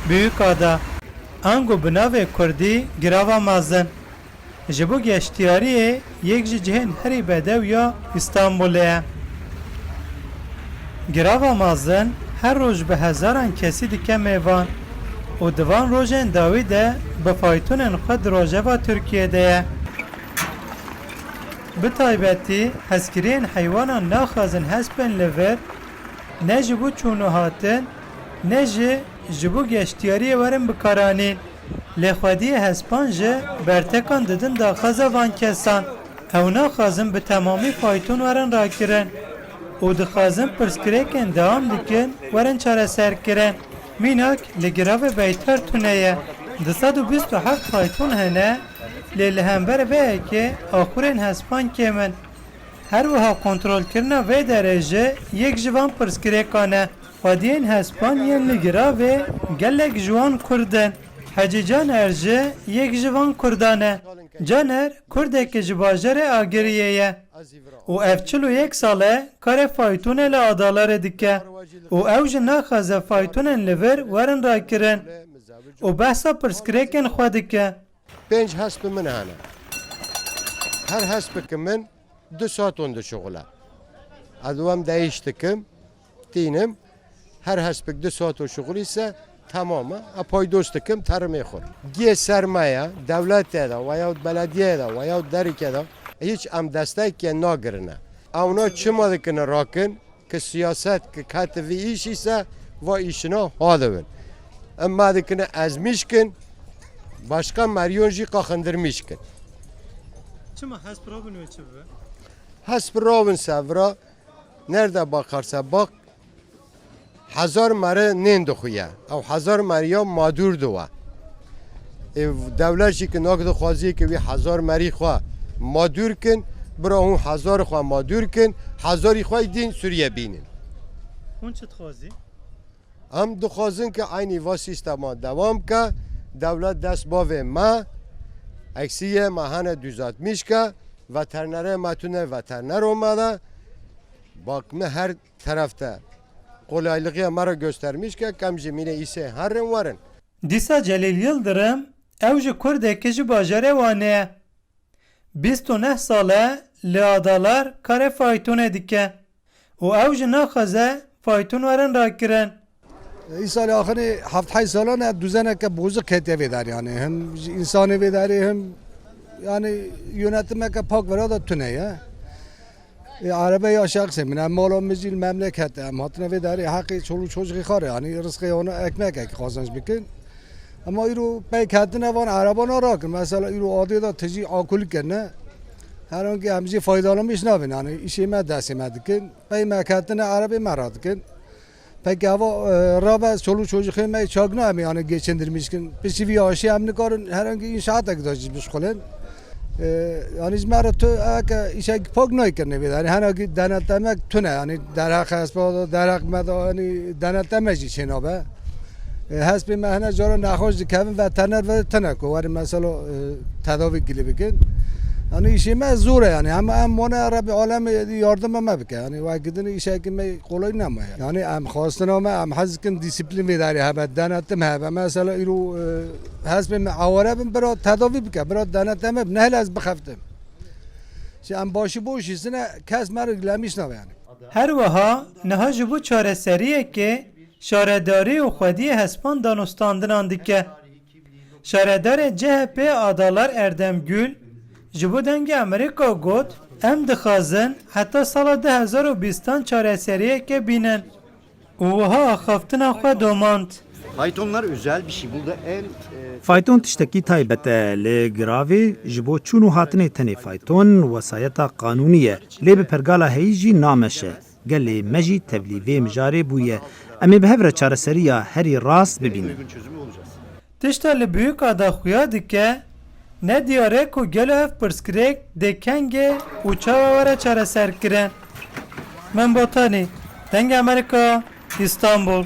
Büyükada Ango binavê Kurdî girava mezin. Ji bo geştiyariyê yek ji cihên herî bedew ya İstanbulê ye. Girava mezin her roj bi hezaran kesî dike mêvan û di van rojên dawî de bi faytonên xwe di rojeva Tirkiyeyê ye. Bi taybetî hezkiriyên heywanan naxwazin hespên li vir ne ji bo çûnûhatin ne jî ji bo geştiyariyê werin bikaranîn. Lêxwediyê hespan ji bertekan didin daxwaza van kesan. Ew naxwazin bi temamî fayton werin rakirin û dixwazin pirsgirêkên dewam dikin werin çareserkirin. Mînak li giravê Beyter tune ye. 227 fayton hene lê li hember vê yekê axurên hespan kêm in. Her wiha kontrolkirina vê derê jî yek ji van pirsgirêkan e. Xwediyên hespan yên li giravê gelek ji wan Kurd in. Hacı Caner jî yek ji van Kurdan e. Caner Kurdekî ji bajarê Agiriyê ye û ev 41 sal e karê faytonê li Adalarê dike û ew jî naxwaze faytonên li vir werin rakirin û behsa pirsgirêkên xwe dike. 5 hespê min hene. Her hespekê min 2 saat onda şoğula. Adwam değiş dikim, dînim. Her hespek 2 saat o şoğul ise tamamı paydos dikim tarımê xwe. Giye sermaye devletê de veyahut belediyê de veyahut derîkê de hiç em destekê nagirine. Ewna çima dikin rakin ki siyaset ki ket vî îş ise va îşina hadibin. Em dikine ezmişkin başka meryon jî qaxindirmişkin. Çima hesp robin ve çive? Hesp robin sevra nerede bakarsa bak 1000 mere nên dixuye ew 1000 meriya madur diwe. Devlet jî ki nak dixwaziye ki wî 1000 merî xwe madur kin bira hûn 1000 xwe madur kin 1000 xwe din Sûriye bînin. Hûn çi dixwazî? Em dixwazin ki aynî va sîstema dewam ke devlet dest bavê me eksiye me hene 260 ke veterinerê me tune veteriner olmalı. Bak me her tarafta kolaylığı mara göstermiş ki kem jimine ise herrin varın. Dîsa Celîl Yıldırım ew ji Kurdekî ji bajarê Wanê ye. 29 sal e li Adalar karê faytonê dike û ew jî naxwaze fayton werin rakirin. İsal axirê heftay salan ev düzeneke bozuk hetiye vedar yani hem insanı vedari hem yani yönetimeke pak vera da tune ya. Arabe ya şahsi min mala mezil memleket em hatine vedari hakkı çoluk çocuğu xar yani rızkı onu ekmek kazanç bikin. Ama iru pek hatine van arabana rakın mesela iru adi da teci akul kene her anki hemzi faydalanmış nabin yani işime desime dikin pek mekatine arabe meradikin. Peki hava raba çoluk çocuğu me çagna mı yani geçindirmişkin. Peki bir aşı hem ne karın herhangi inşaata gideceğiz biz kolen. Yani izmara tu ak işe pak ne करने भी yani herhangi denetlemek tüne yani derhak hasbada derhak meda yani denetlemek için abi. Hasbi mehne jara naxoş dikevin veteriner ve tınako var mesela tedavi gibi bikin. Yani işime zor yani hem bana Arabi alem yardım ama bike yani vakitini işe kimi kolay nama yani hem خواستن ama hem hazkin disiplin vedari hem denetim hem mesela iru hasbi avarabim bira tedavi bike bira denetim ne az bxaftim hem başı boş isine kes merglemiş nama yani Her wiha niha ji bo çareseriyekê şaredarî û xwediyê hespan danûstandinan dike. Şaredarê CHP Adalar Erdem Gül ji bo dengê Amerîka got em dixwazin heta sala 2020 çareseriyekê bînin û wiha axaftina xwe domand. Faytonlar özel bir şey. Burada en Fayton tiştekî taybet e li giravê ji bo çûn û hatinê tenê fayton wesayeta qanûnî ye lê bi pergala heyî jî nameşe gelê me jî tevlî vê mijarê bûye em ê bi hev re çareseriya herî rast bibînin. uygun çözümü olacağız. Tişta li Büyükada xuya dike ne diyare ku gelo ev pirsgirêk dê kengê û çawa were çareserkirin. Min botanî dengê Amerîka, İstanbul.